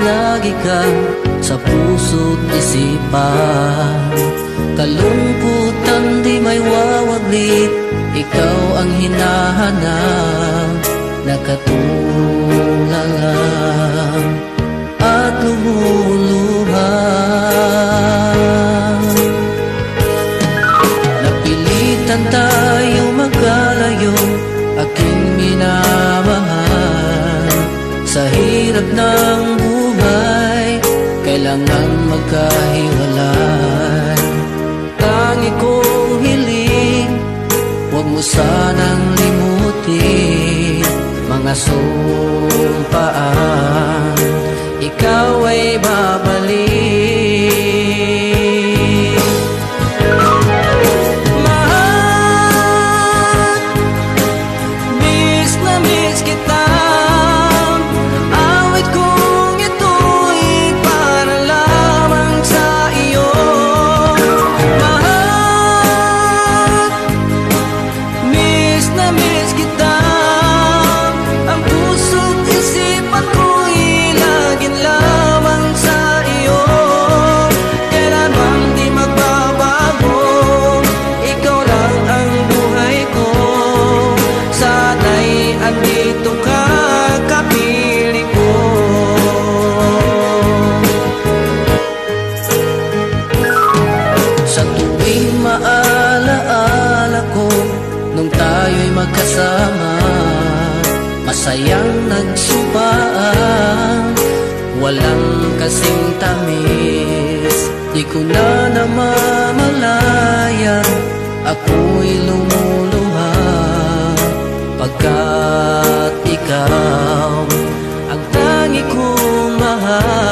lagi kang sa puso't isipan. Kalungkutan di may wawaglit, ikaw ang hinahanap na katulungan at lumuluhan. Napilitan tayo magkalayo, aking minamahal. Sa hirap ng buhay, kailangan magkahiwalay. Tangi kong hiling, huwag mo sanang limutin mga sumpaan, ikaw ay babalik. Mahal, miss na miss kita. Awit kong ito'y para lamang sa iyo. Mahal, miss na miss kita. Ang puso't isipan ko'y laging lamang sa iyo. Kailanman di magbabago, ikaw lang ang buhay ko. Sana'y andito ka, kapiling ko. Sa tuwing maalaala ko nung tayo'y magkasama, masayang nagsumpaan, walang kasing tamis. Di ko na namamalayan, ako'y lumuluha, pagkat ikaw ang tangi kong mahal.